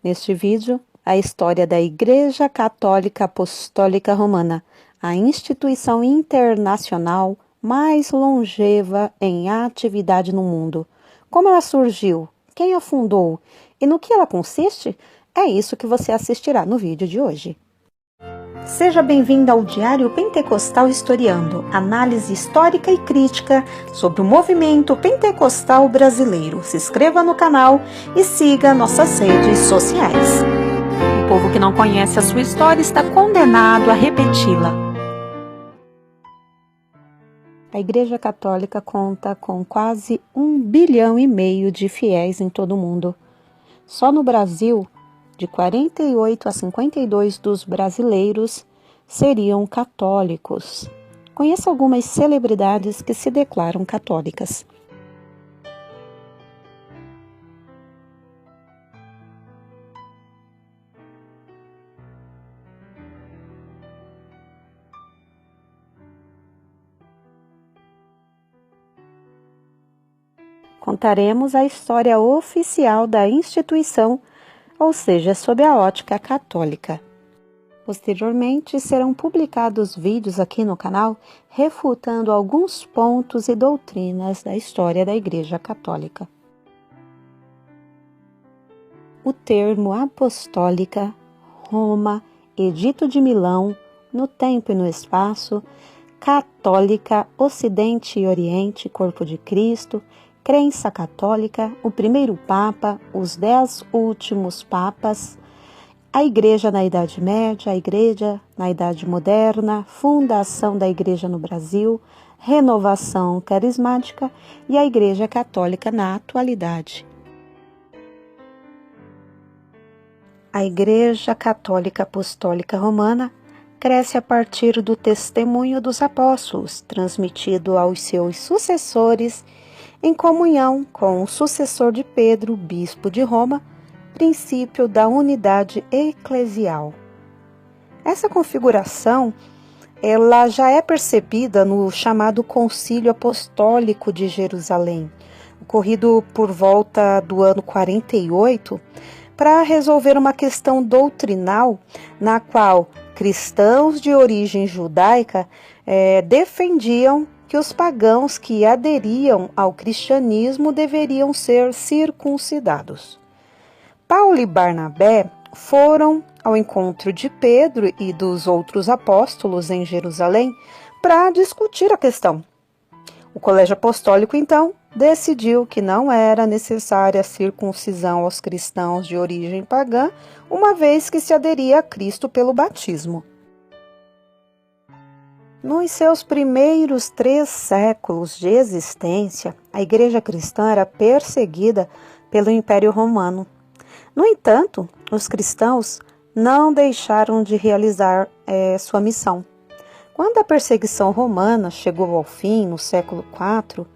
Neste vídeo, a história da Igreja Católica Apostólica Romana, a instituição internacional mais longeva em atividade no mundo. Como ela surgiu, quem a fundou e no que ela consiste, é isso que você assistirá no vídeo de hoje. Seja bem-vindo ao Diário Pentecostal Historiando, análise histórica e crítica sobre o movimento pentecostal brasileiro. Se inscreva no canal e siga nossas redes sociais. O povo que não conhece a sua história está condenado a repeti-la. A Igreja Católica conta com quase 1,5 bilhão de fiéis em todo o mundo. Só no Brasil, de 48 a 52 dos brasileiros seriam católicos. Conheço algumas celebridades que se declaram católicas. Contaremos a história oficial da instituição, ou seja, sob a ótica católica. Posteriormente, serão publicados vídeos aqui no canal refutando alguns pontos e doutrinas da história da Igreja Católica. O termo apostólica, Roma, Edito de Milão, no tempo e no espaço, católica, Ocidente e Oriente, Corpo de Cristo, crença católica, o primeiro Papa, os 10 últimos Papas, a Igreja na Idade Média, a Igreja na Idade Moderna, fundação da Igreja no Brasil, renovação carismática e a Igreja Católica na atualidade. A Igreja Católica Apostólica Romana cresce a partir do testemunho dos apóstolos, transmitido aos seus sucessores em comunhão com o sucessor de Pedro, bispo de Roma, princípio da unidade eclesial. Essa configuração, ela já é percebida no chamado Concílio Apostólico de Jerusalém, ocorrido por volta do ano 48, para resolver uma questão doutrinal na qual cristãos de origem judaica defendiam que os pagãos que aderiam ao cristianismo deveriam ser circuncidados. Paulo e Barnabé foram ao encontro de Pedro e dos outros apóstolos em Jerusalém para discutir a questão. O Colégio Apostólico, então, decidiu que não era necessária a circuncisão aos cristãos de origem pagã, uma vez que se aderia a Cristo pelo batismo. Nos seus primeiros 3 séculos de existência, a Igreja cristã era perseguida pelo Império Romano. No entanto, os cristãos não deixaram de realizar sua missão. Quando a perseguição romana chegou ao fim, no século IV,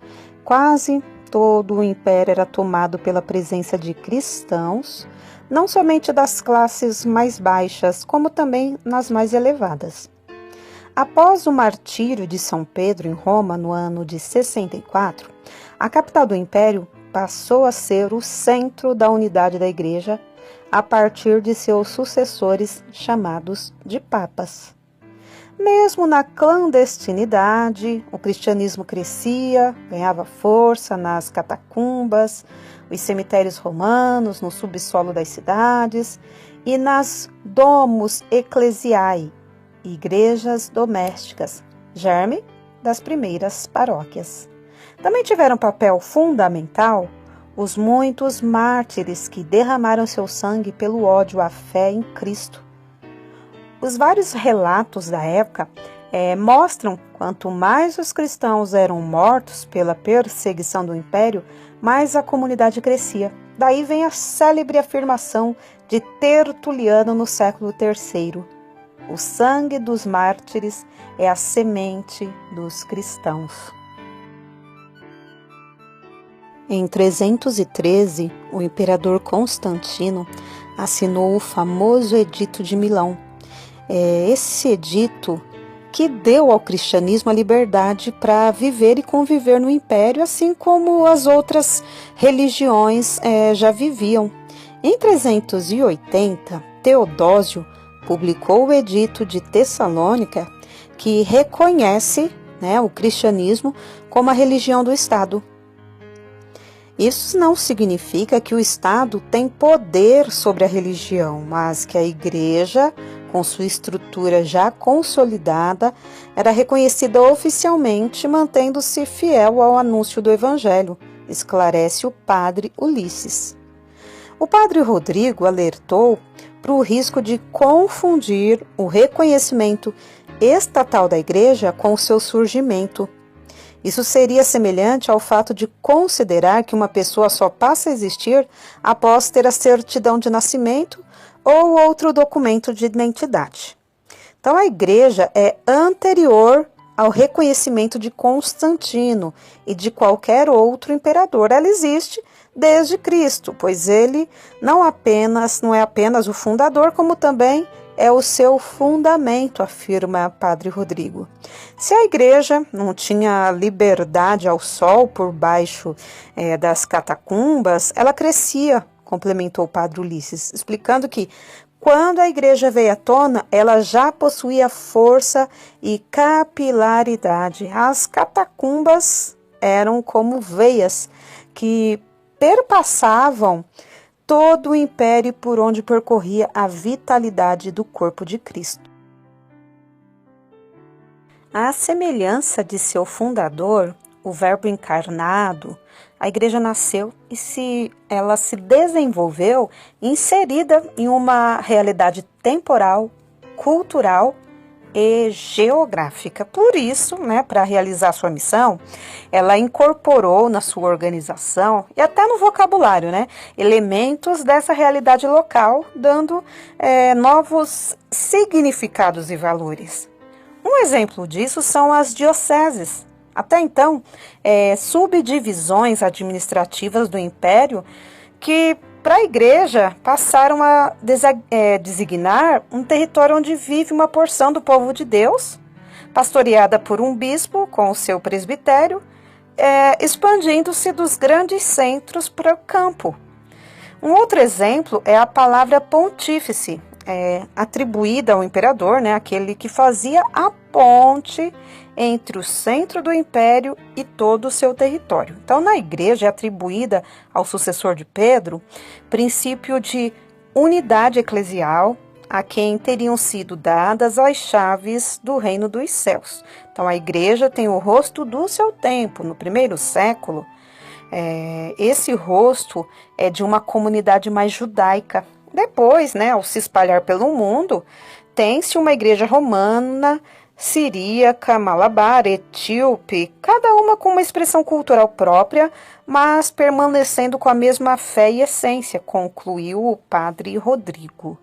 quase todo o império era tomado pela presença de cristãos, não somente das classes mais baixas, como também nas mais elevadas. Após o martírio de São Pedro em Roma, no ano de 64, a capital do império passou a ser o centro da unidade da Igreja a partir de seus sucessores chamados de papas. Mesmo na clandestinidade, o cristianismo crescia, ganhava força nas catacumbas, os cemitérios romanos, no subsolo das cidades e nas domus ecclesiae, igrejas domésticas, germe das primeiras paróquias. Também tiveram papel fundamental os muitos mártires que derramaram seu sangue pelo ódio à fé em Cristo. Os vários relatos da época mostram quanto mais os cristãos eram mortos pela perseguição do império, mais a comunidade crescia. Daí vem a célebre afirmação de Tertuliano no século III: o sangue dos mártires é a semente dos cristãos. Em 313, o imperador Constantino assinou o famoso Edito de Milão. Esse edito que deu ao cristianismo a liberdade para viver e conviver no império, assim como as outras religiões já viviam. Em 380, Teodósio publicou o Edito de Tessalônica, que reconhece, o cristianismo como a religião do Estado. Isso não significa que o Estado tem poder sobre a religião, mas que a Igreja, com sua estrutura já consolidada, era reconhecida oficialmente, mantendo-se fiel ao anúncio do Evangelho, esclarece o padre Ulisses. O padre Rodrigo alertou para o risco de confundir o reconhecimento estatal da Igreja com o seu surgimento. Isso seria semelhante ao fato de considerar que uma pessoa só passa a existir após ter a certidão de nascimento ou outro documento de identidade. Então, a Igreja é anterior ao reconhecimento de Constantino e de qualquer outro imperador. Ela existe desde Cristo, pois ele não é apenas o fundador, como também é o seu fundamento, afirma Padre Rodrigo. Se a Igreja não tinha liberdade ao sol por baixo das catacumbas, ela crescia, complementou o Padre Ulisses, explicando que quando a Igreja veio à tona, ela já possuía força e capilaridade. As catacumbas eram como veias que perpassavam todo o império por onde percorria a vitalidade do corpo de Cristo. À semelhança de seu fundador, o Verbo encarnado, a Igreja nasceu e ela se desenvolveu inserida em uma realidade temporal, cultural e geográfica. Por isso, para realizar sua missão, ela incorporou na sua organização e até no vocabulário, elementos dessa realidade local, dando novos significados e valores. Um exemplo disso são as dioceses. Até então, subdivisões administrativas do Império que, para a Igreja, passaram a designar um território onde vive uma porção do povo de Deus, pastoreada por um bispo com o seu presbitério, expandindo-se dos grandes centros para o campo. Um outro exemplo é a palavra pontífice, atribuída ao imperador, aquele que fazia a ponte entre o centro do império e todo o seu território. Então, na Igreja é atribuída ao sucessor de Pedro princípio de unidade eclesial, a quem teriam sido dadas as chaves do reino dos céus. Então, a Igreja tem o rosto do seu tempo. No primeiro século, esse rosto é de uma comunidade mais judaica. Depois, ao se espalhar pelo mundo, tem-se uma igreja romana, siríaca, malabar, etíope, cada uma com uma expressão cultural própria, mas permanecendo com a mesma fé e essência, concluiu o padre Rodrigo.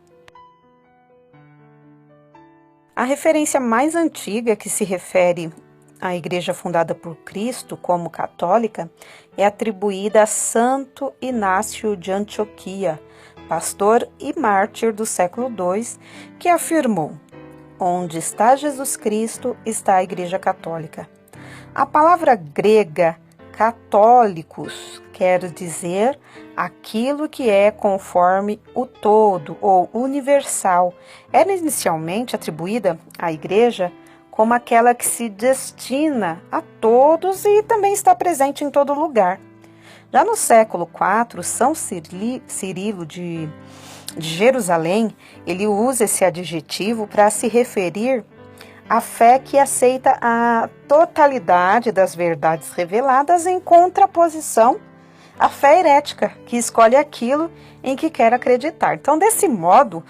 A referência mais antiga que se refere à igreja fundada por Cristo como católica é atribuída a Santo Inácio de Antioquia, pastor e mártir do século II, que afirmou: onde está Jesus Cristo, está a Igreja Católica. A palavra grega católicos quer dizer aquilo que é conforme o todo ou universal. Era inicialmente atribuída à Igreja como aquela que se destina a todos e também está presente em todo lugar. Já no século IV, São Cirilo de Jerusalém, ele usa esse adjetivo para se referir à fé que aceita a totalidade das verdades reveladas em contraposição à fé herética, que escolhe aquilo em que quer acreditar. Então, desse modo,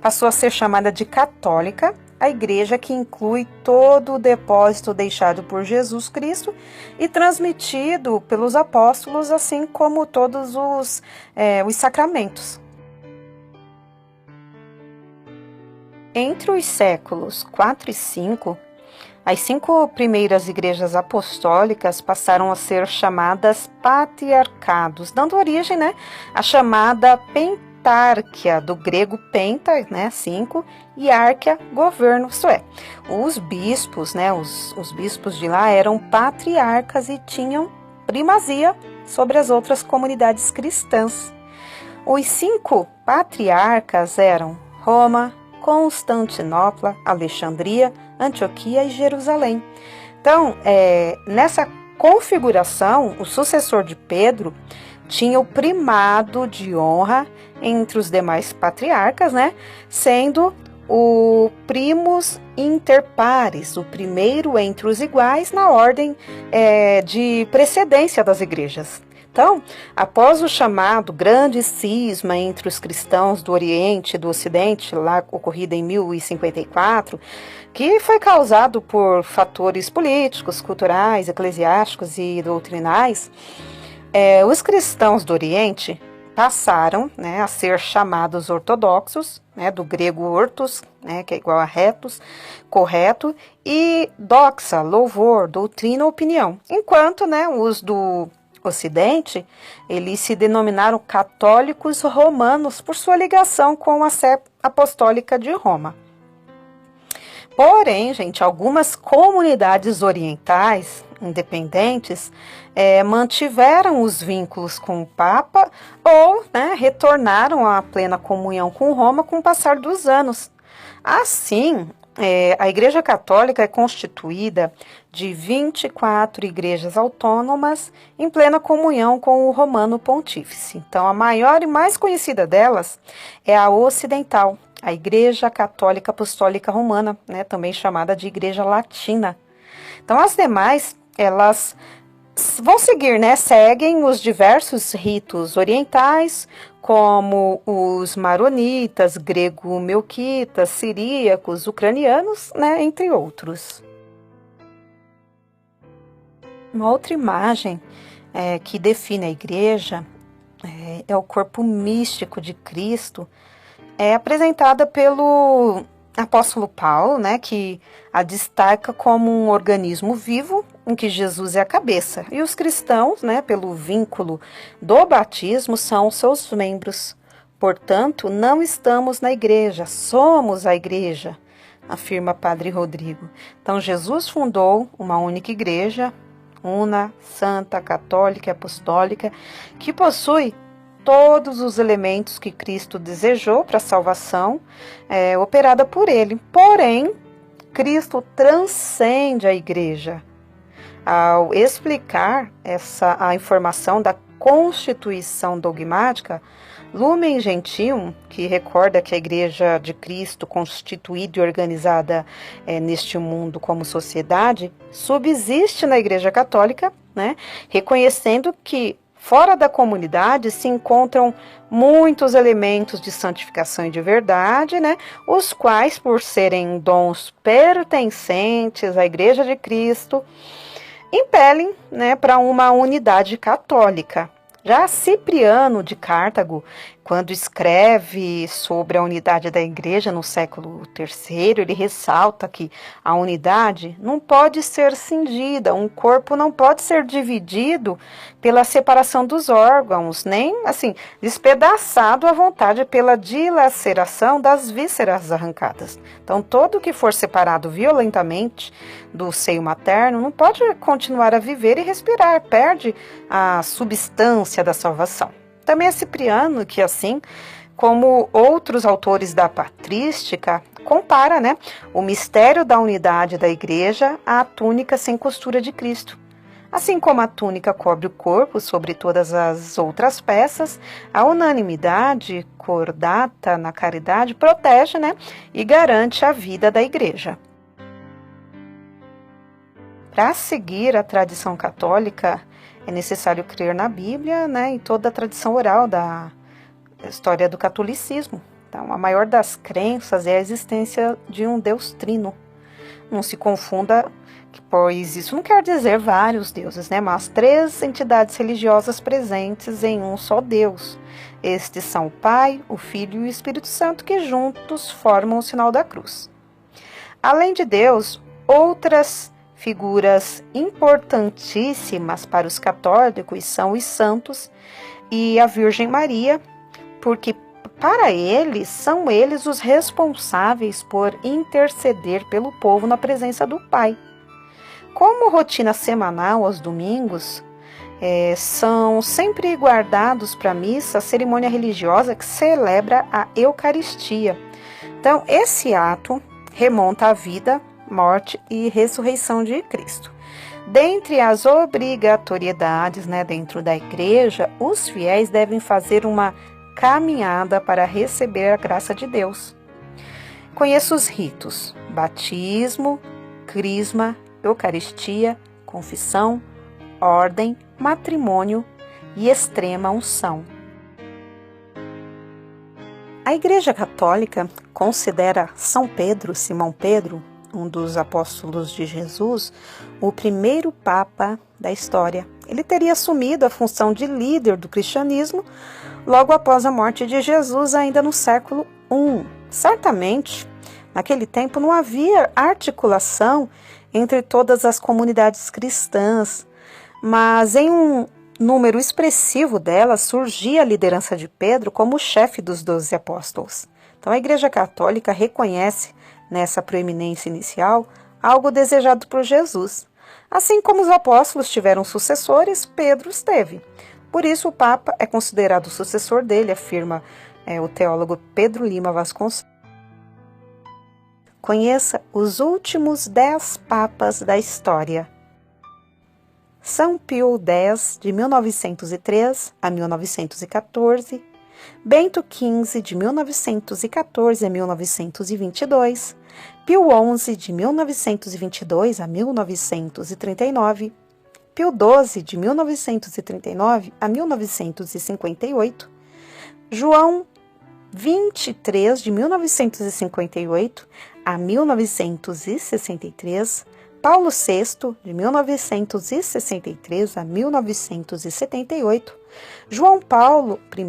passou a ser chamada de católica a igreja que inclui todo o depósito deixado por Jesus Cristo e transmitido pelos apóstolos, assim como todos os sacramentos. Entre os séculos IV e V, as 5 primeiras igrejas apostólicas passaram a ser chamadas patriarcados, dando origem à chamada Pentárquia, do grego penta, 5, e árquia, governo, isto é, os bispos, os bispos de lá eram patriarcas e tinham primazia sobre as outras comunidades cristãs. Os 5 patriarcas eram Roma, Constantinopla, Alexandria, Antioquia e Jerusalém. Então, nessa configuração, o sucessor de Pedro tinha o primado de honra entre os demais patriarcas, né? Sendo o primus inter pares, o primeiro entre os iguais na ordem de precedência das igrejas. Então, após o chamado grande cisma entre os cristãos do Oriente e do Ocidente, lá ocorrido em 1054, que foi causado por fatores políticos, culturais, eclesiásticos e doutrinais, os cristãos do Oriente passaram, né, a ser chamados ortodoxos, né, do grego ortos, né, que é igual a retos, correto, e doxa, louvor, doutrina, opinião. Enquanto, né, os do Ocidente, eles se denominaram católicos romanos por sua ligação com a Sé Apostólica de Roma. Porém, gente, algumas comunidades orientais independentes mantiveram os vínculos com o Papa ou, né, retornaram à plena comunhão com Roma com o passar dos anos. Assim, a Igreja Católica é constituída de 24 igrejas autônomas em plena comunhão com o Romano Pontífice. Então, a maior e mais conhecida delas é a ocidental, a Igreja Católica Apostólica Romana, né, também chamada de Igreja Latina. Então, as demais, elas vão seguir, né, seguem os diversos ritos orientais, como os maronitas, grego-melquitas, siríacos, ucranianos, né, entre outros. Uma outra imagem que define a igreja é o corpo místico de Cristo, apresentada pelo apóstolo Paulo, né, que a destaca como um organismo vivo em que Jesus é a cabeça. E os cristãos, né, pelo vínculo do batismo, são os seus membros. Portanto, não estamos na igreja, somos a igreja, afirma Padre Rodrigo. Então, Jesus fundou uma única igreja, una, santa, católica e apostólica, que possui todos os elementos que Cristo desejou para a salvação, operada por ele. Porém, Cristo transcende a igreja. Ao explicar a informação da constituição dogmática, Lumen Gentium, que recorda que a Igreja de Cristo, constituída e organizada neste mundo como sociedade, subsiste na Igreja Católica, né, reconhecendo que fora da comunidade se encontram muitos elementos de santificação e de verdade, né, os quais, por serem dons pertencentes à Igreja de Cristo, impelem, né, para uma unidade católica. Já Cipriano de Cartago, quando escreve sobre a unidade da igreja no século III, ele ressalta que a unidade não pode ser cindida, um corpo não pode ser dividido pela separação dos órgãos, nem assim despedaçado à vontade pela dilaceração das vísceras arrancadas. Então, todo que for separado violentamente do seio materno não pode continuar a viver e respirar, perde a substância da salvação. Também é Cipriano que, assim como outros autores da patrística, compara, né, o mistério da unidade da igreja à túnica sem costura de Cristo. Assim como a túnica cobre o corpo sobre todas as outras peças, a unanimidade cordata na caridade protege, né, e garante a vida da igreja. Para seguir a tradição católica, é necessário crer na Bíblia, né, e toda a tradição oral da história do catolicismo. Então, a maior das crenças é a existência de um Deus trino. Não se confunda, pois isso não quer dizer vários deuses, né, mas 3 entidades religiosas presentes em um só Deus. Estes são o Pai, o Filho e o Espírito Santo, que juntos formam o sinal da cruz. Além de Deus, outras figuras importantíssimas para os católicos são os santos e a Virgem Maria, porque para eles, são eles os responsáveis por interceder pelo povo na presença do Pai. Como rotina semanal aos domingos, são sempre guardados para a missa, a cerimônia religiosa que celebra a Eucaristia. Então, esse ato remonta à vida, morte e ressurreição de Cristo. Dentre as obrigatoriedades, dentro da igreja, os fiéis devem fazer uma caminhada para receber a graça de Deus. Conheça os ritos: batismo, crisma, Eucaristia, confissão, ordem, matrimônio e extrema unção. A Igreja Católica considera São Pedro, Simão Pedro, um dos apóstolos de Jesus, o primeiro Papa da história. Ele teria assumido a função de líder do cristianismo logo após a morte de Jesus, ainda no século I. Certamente, naquele tempo não havia articulação entre todas as comunidades cristãs, mas em um número expressivo delas surgia a liderança de Pedro como chefe dos 12 apóstolos. Então a Igreja Católica reconhece nessa proeminência inicial algo desejado por Jesus. Assim como os apóstolos tiveram sucessores, Pedro teve. Por isso o Papa é considerado o sucessor dele, afirma o teólogo Pedro Lima Vasconcelos. Conheça os últimos 10 papas da história. São Pio X, de 1903 a 1914, Bento XV, de 1914 a 1922, Pio XI, de 1922 a 1939, Pio XII, de 1939 a 1958, João XXIII, de 1958 a 1963, Paulo VI, de 1963 a 1978, João Paulo I,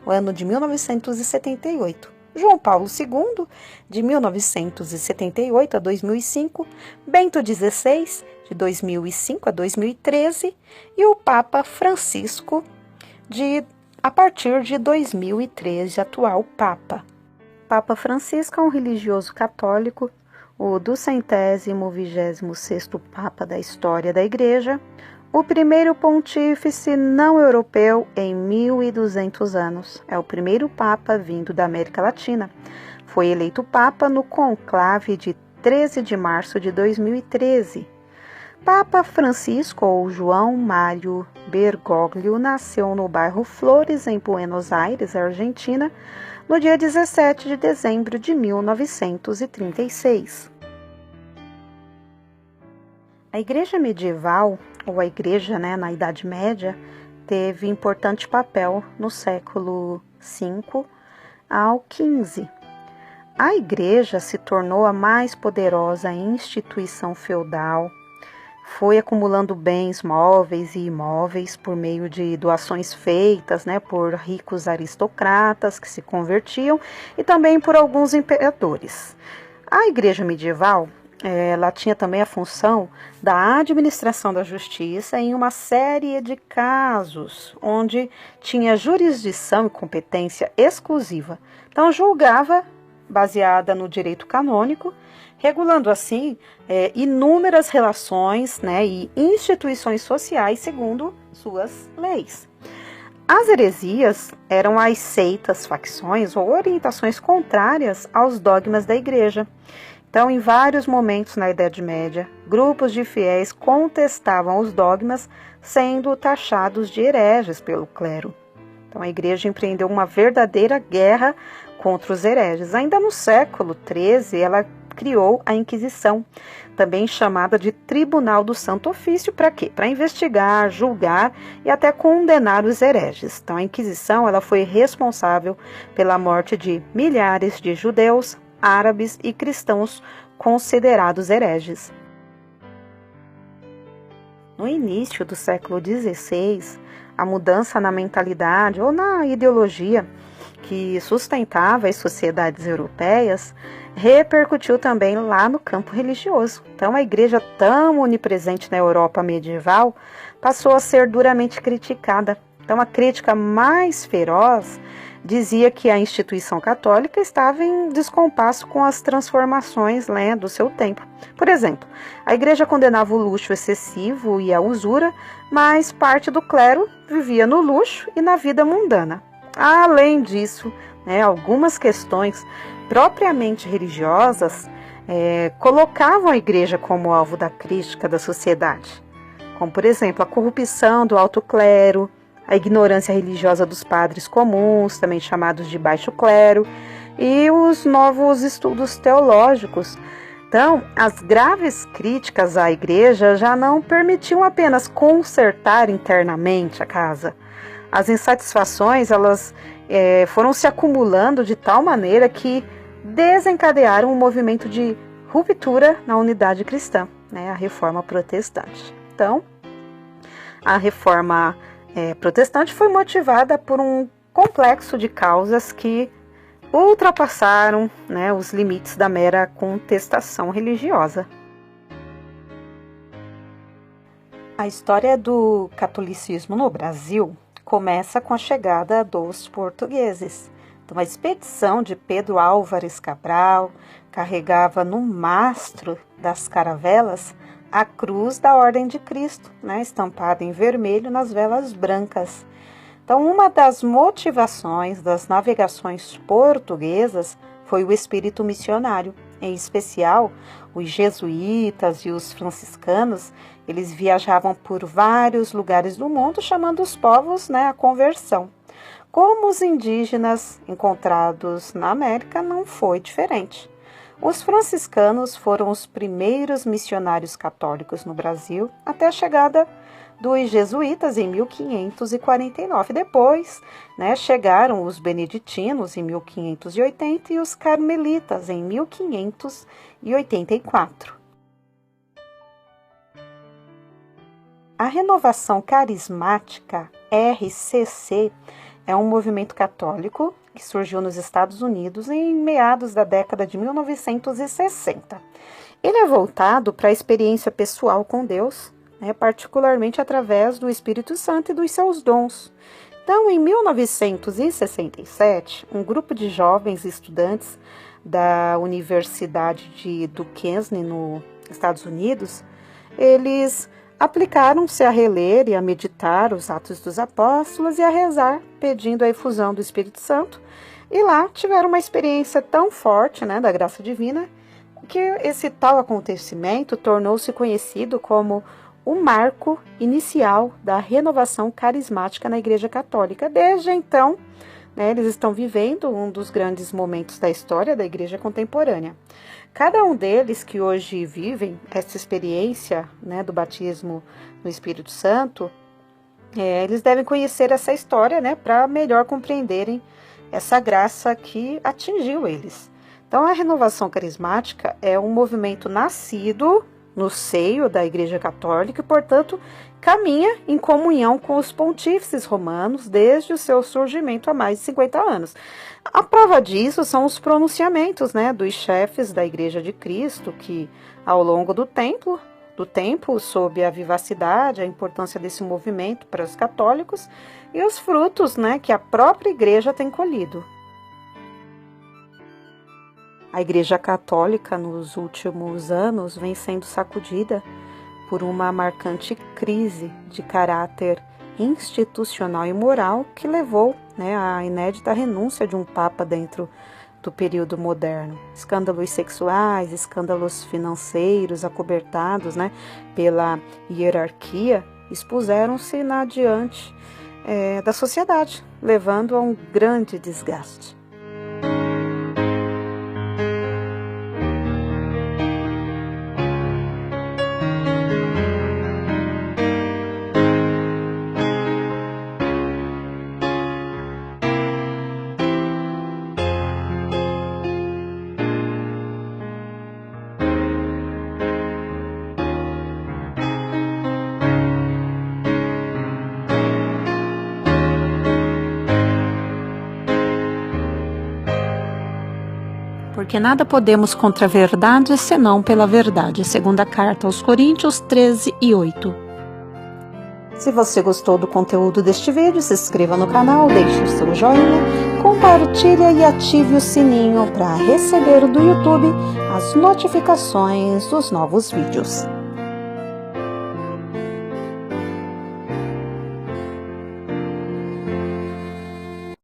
ano de 1978, João Paulo II, de 1978 a 2005, Bento XVI, de 2005 a 2013, e o Papa Francisco, a partir de 2013, atual Papa. Papa Francisco é um religioso católico, o 226º Papa da história da Igreja, o primeiro pontífice não europeu em 1.200 anos. É o primeiro Papa vindo da América Latina. Foi eleito Papa no conclave de 13 de março de 2013. Papa Francisco, ou João Mário Bergoglio, nasceu no bairro Flores, em Buenos Aires, Argentina, no dia 17 de dezembro de 1936. A Igreja medieval, ou a Igreja na Idade Média, teve importante papel no século V ao XV. A Igreja se tornou a mais poderosa instituição feudal, foi acumulando bens móveis e imóveis por meio de doações feitas por ricos aristocratas que se convertiam e também por alguns imperadores. A Igreja medieval ela tinha também a função da administração da justiça em uma série de casos onde tinha jurisdição e competência exclusiva. Então, julgava baseada no direito canônico, regulando assim inúmeras relações e instituições sociais segundo suas leis. As heresias eram as seitas, facções ou orientações contrárias aos dogmas da Igreja. Então, em vários momentos na Idade Média, grupos de fiéis contestavam os dogmas, sendo taxados de hereges pelo clero. Então, a Igreja empreendeu uma verdadeira guerra contra os hereges. Ainda no século XIII, ela criou a Inquisição, também chamada de Tribunal do Santo Ofício, para quê? Para investigar, julgar e até condenar os hereges. Então, a Inquisição ela foi responsável pela morte de milhares de judeus, árabes e cristãos considerados hereges. No início do século XVI, a mudança na mentalidade ou na ideologia que sustentava as sociedades europeias repercutiu também lá no campo religioso. Então, a Igreja, tão onipresente na Europa medieval, passou a ser duramente criticada. Então, a crítica mais feroz dizia que a instituição católica estava em descompasso com as transformações, né, do seu tempo. Por exemplo, a igreja condenava o luxo excessivo e a usura, mas parte do clero vivia no luxo e na vida mundana. Além disso, né, algumas questões propriamente religiosas colocavam a igreja como alvo da crítica da sociedade, como, por exemplo, a corrupção do alto clero, a ignorância religiosa dos padres comuns, também chamados de baixo clero, e os novos estudos teológicos. Então, as graves críticas à igreja já não permitiam apenas consertar internamente a casa. As insatisfações, elas foram se acumulando de tal maneira que desencadearam um movimento de ruptura na unidade cristã, né, a Reforma Protestante. Então, a Reforma protestante foi motivada por um complexo de causas que ultrapassaram, né, os limites da mera contestação religiosa. A história do catolicismo no Brasil começa com a chegada dos portugueses. Então, a expedição de Pedro Álvares Cabral carregava no mastro das caravelas a cruz da Ordem de Cristo, né, estampada em vermelho nas velas brancas. Então, uma das motivações das navegações portuguesas foi o espírito missionário. Em especial, os jesuítas e os franciscanos, eles viajavam por vários lugares do mundo, chamando os povos, né, à conversão. Como os indígenas encontrados na América, não foi diferente. Os franciscanos foram os primeiros missionários católicos no Brasil até a chegada dos jesuítas em 1549. Depois, né, chegaram os beneditinos em 1580 e os carmelitas em 1584. A Renovação Carismática, RCC, é um movimento católico que surgiu nos Estados Unidos em meados da década de 1960. Ele é voltado para a experiência pessoal com Deus, né, particularmente através do Espírito Santo e dos seus dons. Então, em 1967, um grupo de jovens estudantes da Universidade de Duquesne, nos Estados Unidos, eles aplicaram-se a reler e a meditar os Atos dos Apóstolos e a rezar, pedindo a efusão do Espírito Santo. E lá tiveram uma experiência tão forte, né, da graça divina, que esse tal acontecimento tornou-se conhecido como o marco inicial da renovação carismática na Igreja Católica. Desde então, né, eles estão vivendo um dos grandes momentos da história da Igreja contemporânea. Cada um deles que hoje vivem essa experiência, né, do batismo no Espírito Santo, eles devem conhecer essa história, né, para melhor compreenderem essa graça que atingiu eles. Então, a renovação carismática é um movimento nascido no seio da Igreja Católica e, portanto, caminha em comunhão com os pontífices romanos desde o seu surgimento há mais de 50 anos. A prova disso são os pronunciamentos, né, dos chefes da Igreja de Cristo, que, ao longo do tempo, sob a vivacidade, a importância desse movimento para os católicos e os frutos, né, que a própria Igreja tem colhido. A Igreja Católica, nos últimos anos, vem sendo sacudida por uma marcante crise de caráter institucional e moral que levou, né, à inédita renúncia de um Papa dentro do período moderno. Escândalos sexuais, escândalos financeiros acobertados, né, pela hierarquia, expuseram-se na diante da sociedade, levando a um grande desgaste. Porque nada podemos contra a verdade, senão pela verdade. Segunda carta aos Coríntios 13:8. Se você gostou do conteúdo deste vídeo, se inscreva no canal, deixe o seu joinha, compartilhe e ative o sininho para receber do YouTube as notificações dos novos vídeos.